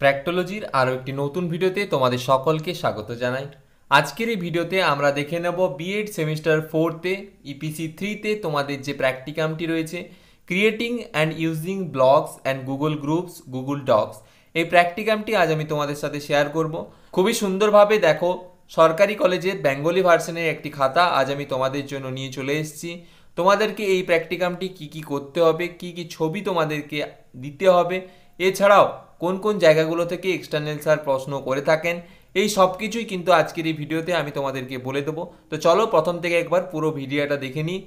প্র্যাক্টোলজির আরও একটি নতুন ভিডিওতে তোমাদের সকলকে স্বাগত জানাই। আজকের এই ভিডিওতে আমরা দেখে নেব বিএড সেমিস্টার 4তে ইপিসি 3তে তোমাদের যে প্র্যাকটিকামটি রয়েছে creating and using blogs and Google groups Google docs. এই প্র্যাকটিকামটি আজ আমি তোমাদের সাথে শেয়ার করব। খুবই সুন্দরভাবে দেখো, সরকারি কলেজের বেঙ্গলি ভার্সনের একটি খাতা আজ আমি তোমাদের জন্য নিয়ে চলে এসেছি। তোমাদেরকে এই প্র্যাকটিকামটি কি কি করতে হবে, কি কি ছবি তোমাদেরকে দিতে হবে, এছাড়াও কোন কোন জায়গাগুলো থেকে এক্সটার্নাল স্যার প্রশ্ন করে থাকেন, এই সব কিছুই কিন্তু আজকের এই ভিডিওতে আমি তোমাদেরকে বলে দেবো। তো চলো প্রথম থেকে একবার পুরো ভিডিওটা দেখে নিই।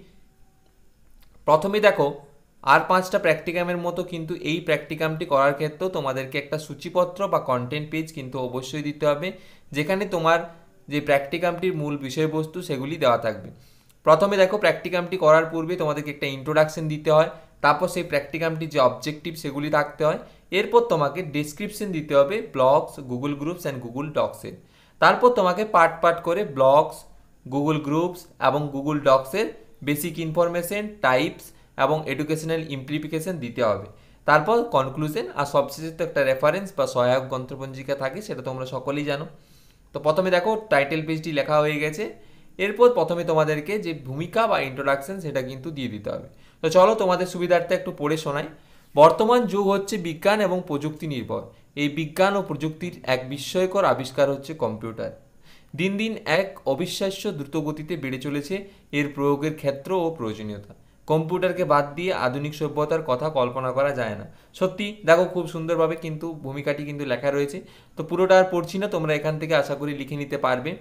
প্রথমে দেখো, আর 5টা প্র্যাকটিকামের মতো কিন্তু এই প্র্যাকটিকামটি করার ক্ষেত্রেও তোমাদেরকে একটা সূচিপত্র বা কন্টেন্ট পেজ কিন্তু অবশ্যই দিতে হবে, যেখানে তোমার যে প্র্যাকটিকামটির মূল বিষয়বস্তু সেগুলি দেওয়া থাকবে। প্রথমে দেখো, প্র্যাকটিকামটি করার পূর্বে তোমাদেরকে একটা ইন্ট্রোডাকশন দিতে হয়, তারপর সেই প্র্যাকটিকামটির যে অবজেক্টিভ সেগুলি থাকতে হয়, এরপর তোমাকে ডেসক্রিপশন দিতে হবে blogs, Google groups and Google ডক্সের। তারপর তোমাকে পার্ট পার্ট করে ব্লগস, গুগল গ্রুপস এবং গুগল ডক্সের বেসিক ইনফরমেশন, টাইপস এবং এডুকেশনাল ইমপ্লিফিকেশন দিতে হবে। তারপর কনক্লুশন আর সবশেষে তো একটা রেফারেন্স বা সহায়ক গ্রন্থপঞ্জিকা থাকে, সেটা তোমরা সকলেই জানো। তো প্রথমে দেখো টাইটেল পেজটি লেখা হয়ে গেছে। এরপর প্রথমে তোমাদেরকে যে ভূমিকা বা ইন্ট্রোডাকশন সেটা কিন্তু দিয়ে দিতে হবে। তো চলো তোমাদের সুবিধার্থে একটু পড়ে শোনাই। বর্তমান যুগ হচ্ছে বিজ্ঞান এবং প্রযুক্তি নির্ভর। এই বিজ্ঞান ও প্রযুক্তির এক বিস্ময়কর আবিষ্কার হচ্ছে কম্পিউটার। দিন দিন এক অবিশ্বাস্য দ্রুতগতিতে বেড়ে চলেছে এর প্রয়োগের ক্ষেত্র ও প্রয়োজনীয়তা। কম্পিউটারকে বাদ দিয়ে আধুনিক সভ্যতার কথা কল্পনা করা যায় না। সত্যি দেখো, খুব সুন্দরভাবে কিন্তু ভূমিকাটি কিন্তু লেখা রয়েছে। তো পুরোটা আর পড়ছি না, তোমরা এখান থেকে আশা করি লিখে নিতে পারবে।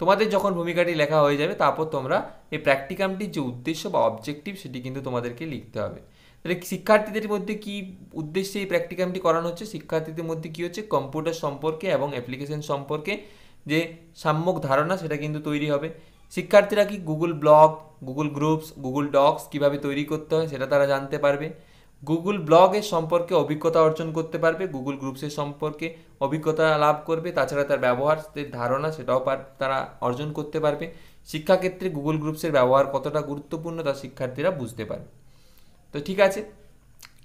তোমাদের যখন ভূমিকাটি লেখা হয়ে যাবে, তারপর তোমরা এই প্র্যাকটিকামটির যে উদ্দেশ্য বা অবজেক্টিভ সেটি কিন্তু তোমাদেরকে লিখতে হবে। তাহলে শিক্ষার্থীদের মধ্যে কি উদ্দেশ্যে এই প্র্যাকটিকামটি করানো হচ্ছে? শিক্ষার্থীদের মধ্যে কি হচ্ছে, কম্পিউটার সম্পর্কে এবং অ্যাপ্লিকেশন সম্পর্কে যে সাম্যক ধারণা সেটা কিন্তু তৈরি হবে। শিক্ষার্থীরা কি Google blog, Google groups, Google docs কীভাবে তৈরি করতে হয় সেটা তারা জানতে পারবে। গুগল ব্লগের সম্পর্কে অভিজ্ঞতা অর্জন করতে পারবে, গুগল গ্রুপসের সম্পর্কে অভিজ্ঞতা লাভ করবে, তাছাড়া তার ব্যবহারের ধারণা সেটাও তারা অর্জন করতে পারবে। শিক্ষাক্ষেত্রে গুগল গ্রুপসের ব্যবহার কতটা গুরুত্বপূর্ণ তা শিক্ষার্থীরা বুঝতে পারবে। তো ঠিক আছে,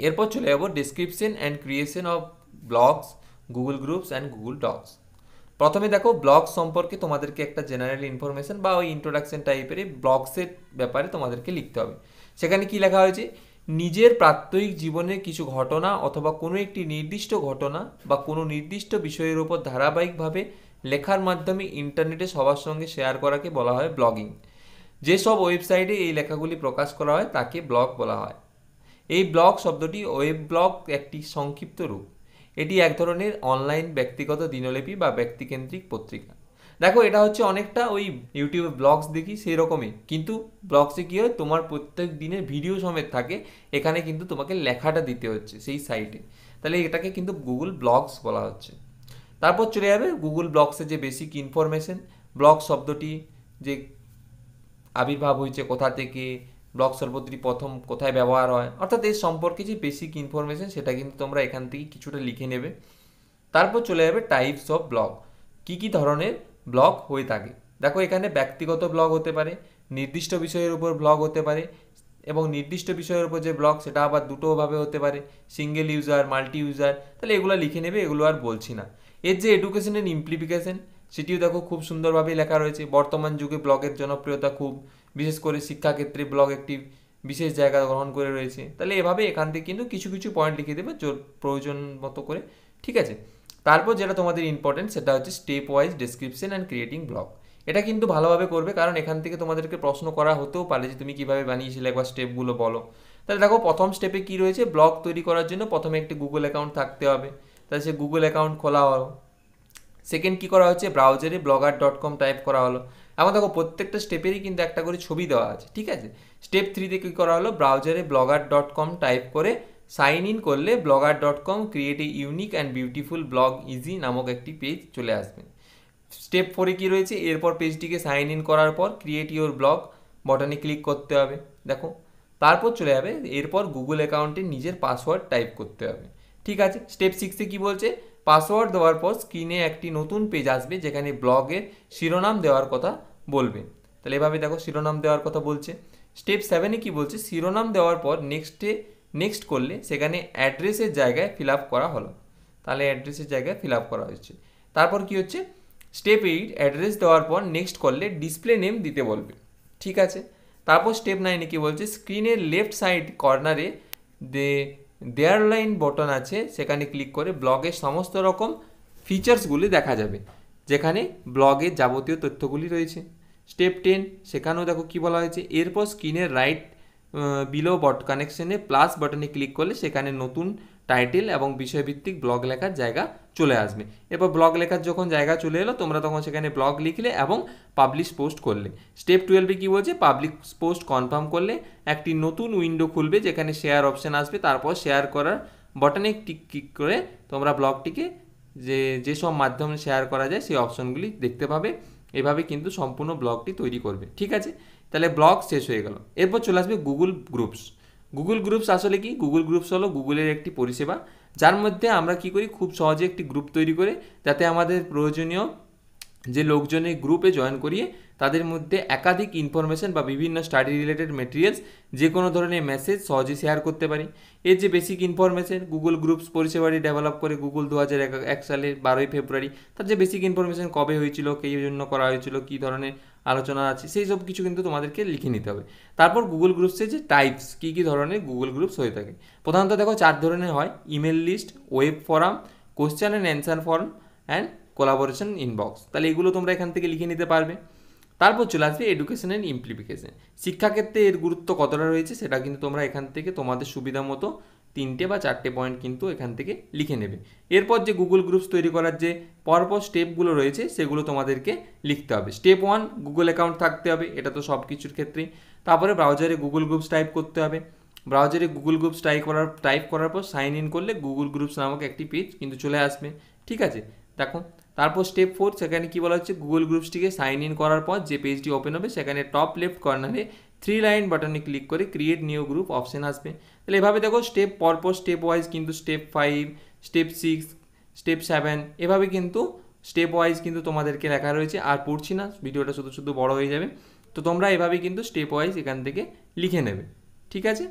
এরপর চলে যাবো description and creation of blogs, Google groups and Google docs. প্রথমে দেখো, ব্লগ সম্পর্কে তোমাদেরকে একটা জেনারেল ইনফরমেশন বা ওই ইন্ট্রোডাকশন টাইপের ব্লগসের ব্যাপারে তোমাদেরকে লিখতে হবে। সেখানে কি লেখা হয়েছে, নিজের প্রাত্যহিক জীবনের কিছু ঘটনা অথবা কোনো একটি নির্দিষ্ট ঘটনা বা কোনো নির্দিষ্ট বিষয়ের উপর ধারাবাহিকভাবে লেখার মাধ্যমে ইন্টারনেটে সবার সঙ্গে শেয়ার করাকে বলা হয় ব্লগিং। যেসব ওয়েবসাইটে এই লেখাগুলি প্রকাশ করা হয় তাকে ব্লগ বলা হয়। এই ব্লগ শব্দটি ওয়েব ব্লগ একটি সংক্ষিপ্ত রূপ। এটি এক ধরনের অনলাইন ব্যক্তিগত দিনলিপি বা ব্যক্তিকেন্দ্রিক পত্রিকা। দেখো, এটা হচ্ছে অনেকটা ওই ইউটিউবে ব্লগস দেখি সেই রকমই, কিন্তু ব্লগসে কী হয়, তোমার প্রত্যেক দিনের ভিডিও সমেত থাকে, এখানে কিন্তু তোমাকে লেখাটা দিতে হচ্ছে সেই সাইটে। তাহলে এটাকে কিন্তু গুগল ব্লগস বলা হচ্ছে। তারপর চলে যাবে গুগল ব্লগসের যে বেসিক ইনফরমেশন। ব্লগ শব্দটি যে আবির্ভাব হয়েছে কোথা থেকে, ব্লগ শব্দটি প্রথম কোথায় ব্যবহার হয়, অর্থাৎ এর সম্পর্কে যে বেসিক ইনফরমেশন সেটা কিন্তু তোমরা এখান থেকে কিছুটা লিখে নেবে। তারপর চলে যাবে টাইপস অফ ব্লগ, কী কী ধরনের ব্লগ হয়ে থাকে। দেখো, এখানে ব্যক্তিগত ব্লগ হতে পারে, নির্দিষ্ট বিষয়ের উপর ব্লগ হতে পারে, এবং নির্দিষ্ট বিষয়ের উপর যে ব্লগ সেটা আবার দুটোভাবে হতে পারে, সিঙ্গেল ইউজার, মাল্টি ইউজার। তাহলে এগুলো লিখে নেবে, এগুলো আর বলছি না। এর যে এডুকেশনের ইমপ্লিফিকেশন সেটিও দেখো খুব সুন্দরভাবে লেখা রয়েছে। বর্তমান যুগে ব্লগের জনপ্রিয়তা খুব, বিশেষ করে শিক্ষাক্ষেত্রে ব্লগ একটি বিশেষ জায়গা গ্রহণ করে রয়েছে। তাহলে এভাবে এখান থেকে কিন্তু কিছু কিছু পয়েন্ট লিখে দেবে প্রয়োজন মতো করে, ঠিক আছে। তারপর যেটা তোমাদের ইম্পর্টেন্ট সেটা হচ্ছে step wise description and creating blog. এটা কিন্তু ভালোভাবে করবে, কারণ এখান থেকে তোমাদেরকে প্রশ্ন করা হতেও পারে যে তুমি কীভাবে বানিয়েছিলে, একবার স্টেপগুলো বলো। তাহলে দেখো, প্রথম স্টেপে কী রয়েছে, ব্লগ তৈরি করার জন্য প্রথমে একটি গুগল অ্যাকাউন্ট থাকতে হবে। তাহলে সে গুগল অ্যাকাউন্ট খোলা হলো। সেকেন্ড কী করা হচ্ছে, ব্রাউজারে blogger.com টাইপ করা হলো। এখন দেখো, প্রত্যেকটা স্টেপেরই কিন্তু একটা করে ছবি দেওয়া আছে, ঠিক আছে। স্টেপ 3তে কী করা হলো, ব্রাউজারে blogger.com টাইপ করে সাইন ইন করলে blogger.com create a unique and beautiful blog easy নামক একটি পেজ চলে আসবে। স্টেপ 4-এ কী রয়েছে, এরপর পেজটিকে সাইন ইন করার পর ক্রিয়েট ইউর ব্লগ বটনে ক্লিক করতে হবে। দেখো, তারপর চলে যাবে, এরপর গুগল অ্যাকাউন্টে নিজের পাসওয়ার্ড টাইপ করতে হবে, ঠিক আছে। স্টেপ 6-এ কী বলছে, পাসওয়ার্ড দেওয়ার পর স্ক্রিনে একটি নতুন পেজ আসবে যেখানে ব্লগের শিরোনাম দেওয়ার কথা বলবে। তাহলে এভাবে দেখো, শিরোনাম দেওয়ার কথা বলছে। স্টেপ 7-এ কী বলছে, শিরোনাম দেওয়ার পর নেক্সট করলে সেখানে অ্যাড্রেসের জায়গায় ফিল আপ করা হলো। তাহলে অ্যাড্রেসের জায়গায় ফিল আপ করা হয়েছে। তারপর কি হচ্ছে, স্টেপ 8 অ্যাড্রেস দেওয়ার পর নেক্সট করলে ডিসপ্লে নেম দিতে বলবে, ঠিক আছে। তারপর স্টেপ 9 কি বলছে, স্ক্রিনের লেফট সাইড কর্নারে দেয়ার লাইন বটন আছে, সেখানে ক্লিক করে ব্লগের সমস্ত রকম ফিচার্সগুলি দেখা যাবে, যেখানে ব্লগের যাবতীয় তথ্যগুলি রয়েছে। স্টেপ 10 সেখানেও দেখো কি বলা হয়েছে, এরপর স্ক্রিনের রাইট বিলো কানেকশনে প্লাস বাটনে ক্লিক করলে সেখানে নতুন টাইটেল এবং বিষয়ভিত্তিক ব্লগ লেখার জায়গা চলে আসবে। এরপর ব্লগ লেখার যখন জায়গা চলে এলো, তোমরা তখন সেখানে ব্লগ লিখলে এবং পাবলিশ পোস্ট করলে। স্টেপ 12 কি বলছে, পাবলিক পোস্ট কনফার্ম করলে একটি নতুন উইন্ডো খুলবে, যেখানে শেয়ার অপশান আসবে। তারপর শেয়ার করার বাটনে ক্লিক করে তোমরা ব্লগটিকে যেসব মাধ্যমে শেয়ার করা যায় সেই অপশনগুলি দেখতে পাবে। এভাবে কিন্তু সম্পূর্ণ ব্লগটি তৈরি করবে, ঠিক আছে। তাহলে ব্লগ শেষ হয়ে গেল। এরপর চলে আসবে গুগল গ্রুপস। গুগল গ্রুপস আসলে কি, গুগল গ্রুপস হলো গুগলের একটি পরিষেবা, যার মধ্যে আমরা কি করি, খুব সহজে একটি গ্রুপ তৈরি করে যাতে আমাদের প্রয়োজনীয় যে লোকজনের গ্রুপে জয়েন করিয়ে তাদের মধ্যে একাধিক ইনফরমেশন বা বিভিন্ন স্টাডি রিলেটেড মেটেরিয়ালস, যে কোনো ধরনের মেসেজ সহজে শেয়ার করতে পারি। এর যে বেসিক ইনফরমেশন, গুগল গ্রুপস পরিষেবাটি ডেভেলপ করে গুগল 2001 সালের 12 ফেব্রুয়ারি। তার যে বেসিক ইনফরমেশন, কবে হয়েছিল, কী জন্য করা হয়েছিল, কী ধরনের আলোচনা আছে, সেই সব কিছু কিন্তু তোমাদেরকে লিখে নিতে হবে। তারপর গুগল গ্রুপসের যে টাইপস, কী কী ধরনের গুগল গ্রুপস হয়ে থাকে, প্রধানত দেখো 4 ধরনের হয়: email list, web forum, question and answer form and collaboration inbox. তাহলে এগুলো তোমরা এখান থেকে লিখে নিতে পারবে। তারপর চলে আসবে এডুকেশন অ্যান্ড ইমপ্লিফিকেশন। শিক্ষাক্ষেত্রে এর গুরুত্ব কতটা রয়েছে সেটা কিন্তু তোমরা এখান থেকে তোমাদের সুবিধা মতো 3টে বা 4টে পয়েন্ট কিন্তু এখান থেকে লিখে নেবে। এরপর যে গুগল গ্রুপস তৈরি করার যে পরপর স্টেপগুলো রয়েছে সেগুলো তোমাদেরকে লিখতে হবে। স্টেপ 1 গুগল অ্যাকাউন্ট থাকতে হবে, এটা তো সব কিছুর ক্ষেত্রেই। তারপরে ব্রাউজারে গুগল গ্রুপস টাইপ করতে হবে। ব্রাউজারে গুগল গ্রুপস টাইপ করার পর সাইন ইন করলে গুগল গ্রুপস নামক একটি পেজ কিন্তু চলে আসবে, ঠিক আছে। দেখো তারপর স্টেপ 4, সেখানে কি বলা হচ্ছে, গুগল গ্রুপসটিকে সাইন ইন করার পর যে পেজটি ওপেন হবে সেখানে টপ লেফট কর্নারে 3 লাইন বাটনে ক্লিক করে ক্রিয়েট নিউ গ্রুপ অপশন আসবে। তাহলে এভাবে দেখো স্টেপ পরপর স্টেপ ওয়াইজ কিন্তু স্টেপ 5, স্টেপ 6, স্টেপ 7 এভাবে কিন্তু স্টেপ ওয়াইজ কিন্তু তোমাদেরকে লেখা রয়েছে। আর পড়ছি না, ভিডিওটা শুধু বড় হয়ে যাবে। তো তোমরা এভাবে কিন্তু স্টেপ ওয়াইজ এখান থেকে লিখে নেবে, ঠিক আছে।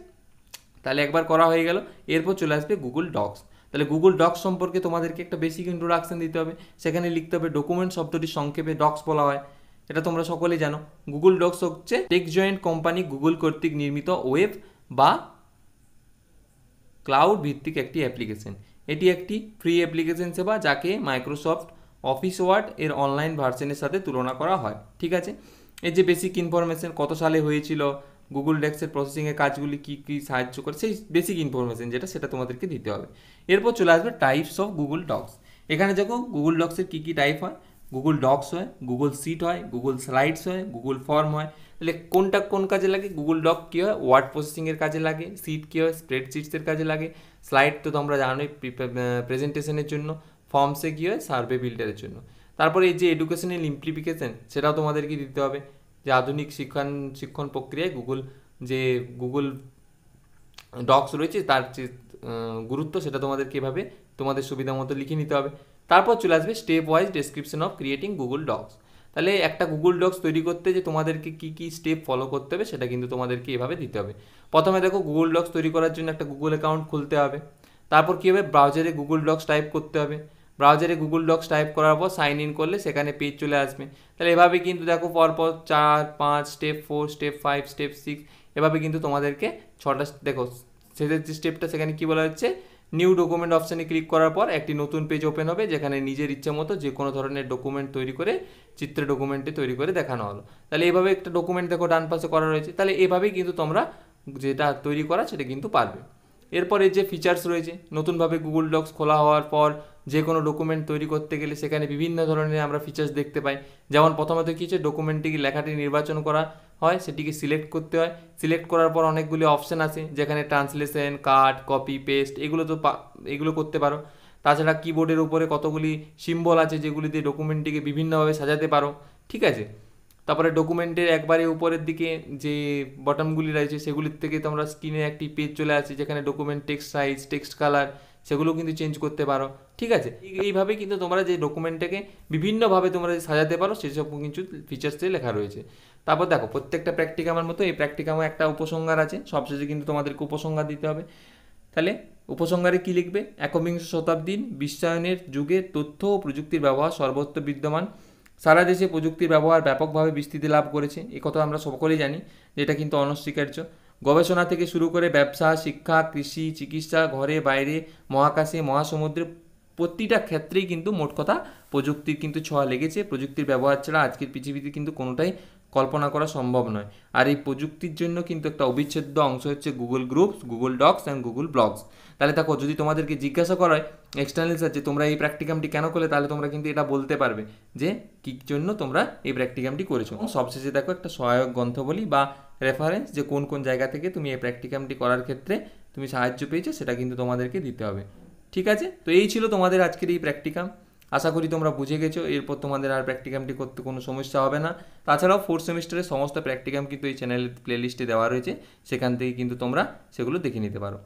তাহলে একবার করা হয়ে গেল। এরপর চলে আসবে গুগল ডক্স। তাহলে গুগল ডক্স সম্পর্কে তোমাদেরকে একটা বেসিক ইন্ট্রোডাকশন দিতে হবে। সেখানে লিখতে হবে ডকুমেন্ট শব্দটি সংক্ষেপে ডক্স বলা হয়, এটা তোমরা সকলেই জানো। গুগল ডক্স হচ্ছে টেক জয়েন্ট কোম্পানি গুগল কর্তৃক নির্মিত ওয়েব বা ক্লাউড ভিত্তিক একটি অ্যাপ্লিকেশন। এটি একটি ফ্রি অ্যাপ্লিকেশন সেবা, যাকে মাইক্রোসফট অফিস ওয়ার্ড এর অনলাইন ভার্সনের সাথে তুলনা করা হয়, ঠিক আছে। এর যে বেসিক ইনফরমেশন, কত সালে হয়েছিল, গুগল ডক্সের প্রসেসিংয়ের কাজগুলি কী কী সাহায্য করে, সেই বেসিক ইনফরমেশন সেটা তোমাদেরকে দিতে হবে। এরপর চলে আসবে টাইপস অফ গুগল ডক্স। এখানে দেখো গুগল ডক্সের কী কী টাইপ হয়, গুগল ডক্স হয়, গুগল শিট হয়, গুগল স্লাইডস হয়, গুগল ফর্ম হয়। তাহলে কোনটা কোন কাজে লাগে, গুগল ডক কী হয়, ওয়ার্ড প্রসেসিংয়ের কাজে লাগে। শিট কী হয়, স্প্রেডশিটসের কাজে লাগে। স্লাইড তো তোমরা জানোই প্রেজেন্টেশনের জন্য। ফর্মসে কী হয়, সার্ভে বিল্ডারের জন্য। তারপরে এই যে এডুকেশনাল ইমপ্লিফিকেশন, সেটাও তোমাদেরকে দিতে হবে, যে আধুনিক শিক্ষণ প্রক্রিয়ায় গুগল ডক্স রয়েছে তার যে গুরুত্ব, সেটা তোমাদেরকে এভাবে তোমাদের সুবিধা মতো লিখে নিতে হবে। তারপর চলে আসবে step wise description of creating Google docs. তাহলে একটা গুগল ডক্স তৈরি করতে যে তোমাদেরকে কী কী স্টেপ ফলো করতে হবে সেটা কিন্তু তোমাদেরকে এভাবে দিতে হবে। প্রথমে দেখো গুগল ডক্স তৈরি করার জন্য একটা গুগল অ্যাকাউন্ট খুলতে হবে। তারপর কী হবে, ব্রাউজারে গুগল ডক্স টাইপ করতে হবে। ব্রাউজারে গুগল ডক্স টাইপ করার পর সাইন ইন করলে সেখানে পেজ চলে আসবে। তাহলে এভাবে কিন্তু দেখো পরপর 4, 5, স্টেপ 4, স্টেপ 5, স্টেপ 6 এভাবে কিন্তু তোমাদেরকে 6টা দেখো। শেষের যে স্টেপটা, সেখানে কী বলা হচ্ছে, নিউ ডকুমেন্ট অপশানে ক্লিক করার পর একটি নতুন পেজ ওপেন হবে, যেখানে নিজের ইচ্ছা মতো যে কোনো ধরনের ডকুমেন্ট তৈরি করে চিত্র ডকুমেন্টে তৈরি করে দেখানো হলো। তাহলে এইভাবে একটা ডকুমেন্ট দেখো ডান পাশে করা রয়েছে। তাহলে এভাবেই কিন্তু তোমরা যেটা তৈরি করা সেটা কিন্তু পারবে। এরপরে যে ফিচার্স রয়েছে, নতুনভাবে গুগল ডক্স খোলা হওয়ার পর যে কোনো ডকুমেন্ট তৈরি করতে গেলে সেখানে বিভিন্ন ধরনের আমরা ফিচার্স দেখতে পাই। যেমন প্রথমত কী হচ্ছে, ডকুমেন্টটিকে লেখাটি নির্বাচন করা হয়, সেটিকে সিলেক্ট করতে হয়। সিলেক্ট করার পর অনেকগুলি অপশান আছে, যেখানে ট্রান্সলেশন, কাট, কপি, পেস্ট এগুলো করতে পারো। তাছাড়া কিবোর্ডের উপরে কতগুলি সিম্বল আছে, যেগুলি দিয়ে ডকুমেন্টটিকে বিভিন্নভাবে সাজাতে পারো, ঠিক আছে। তারপরে ডকুমেন্টের একবারে উপরের দিকে যে বটনগুলি রয়েছে সেগুলির থেকে তোমরা স্ক্রিনে একটি পেজ চলে আসে, যেখানে document text size, text colour সেগুলো কিন্তু চেঞ্জ করতে পারো, ঠিক আছে। এইভাবে কিন্তু তোমরা যে ডকুমেন্টটাকে বিভিন্নভাবে তোমরা সাজাতে পারো সেসব কিছু ফিচার্সে লেখা রয়েছে। তারপর দেখো প্রত্যেকটা প্র্যাকটিকামের মতো এই প্র্যাকটিকামে একটা উপসংহার আছে, সবশেষে কিন্তু তোমাদেরকে উপসংহার দিতে হবে। তাহলে উপসংহারে কী লিখবে? একবিংশ শতাব্দীর বিশ্বায়নের যুগে তথ্য ও প্রযুক্তির ব্যবহার সর্বত্র বিদ্যমান, সারা দেশে প্রযুক্তির ব্যবহার ব্যাপকভাবে বিস্তৃতি লাভ করেছে, কথা আমরা সকলেই জানি, যেটা কিন্তু অনস্বীকার্য। গবেষণা থেকে শুরু করে ব্যবসা, শিক্ষা, কৃষি, চিকিৎসা, ঘরে বাইরে, মহাকাশে, মহাসমুদ্রে প্রতিটা ক্ষেত্রেই কিন্তু মোট কথা প্রযুক্তির কিন্তু ছোঁয়া লেগেছে। প্রযুক্তির ব্যবহার ছাড়া আজকের পৃথিবীতে কিন্তু কোনোটাই কল্পনা করা সম্ভব নয়। আর এই প্রযুক্তির জন্য কিন্তু একটা অবিচ্ছেদ্য অংশ হচ্ছে Google groups, Google docs and Google blogs. তাহলে দেখো, যদি তোমাদেরকে জিজ্ঞাসা করা হয় এক্সটার্নাল সার্চে তোমরা এই প্র্যাকটিকামটি কেন করলে, তাহলে তোমরা কিন্তু এটা বলতে পারবে যে কী জন্য তোমরা এই প্র্যাকটিকামটি করেছো। সবশেষে দেখো একটা সহায়ক গ্রন্থবলী বা রেফারেন্স, যে কোন কোন জায়গা থেকে তুমি এই প্র্যাকটিকামটি করার ক্ষেত্রে তুমি সাহায্য পেয়েছো, সেটা কিন্তু তোমাদেরকে দিতে হবে। ঠিক আছে, তো এই ছিল তোমাদের আজকের এই প্র্যাকটিকাম। আশা করি তোমরা বুঝে গেছো, এরপর তোমাদের আর প্র্যাকটিকামটি করতে কোনো সমস্যা হবে না। তাছাড়াও 4th সেমিস্টারের সমস্ত প্র্যাকটিকাম কিন্তু এই চ্যানেলের প্লেলিস্টে দেওয়া রয়েছে, সেখান থেকে কিন্তু তোমরা সেগুলো দেখে নিতে পারো।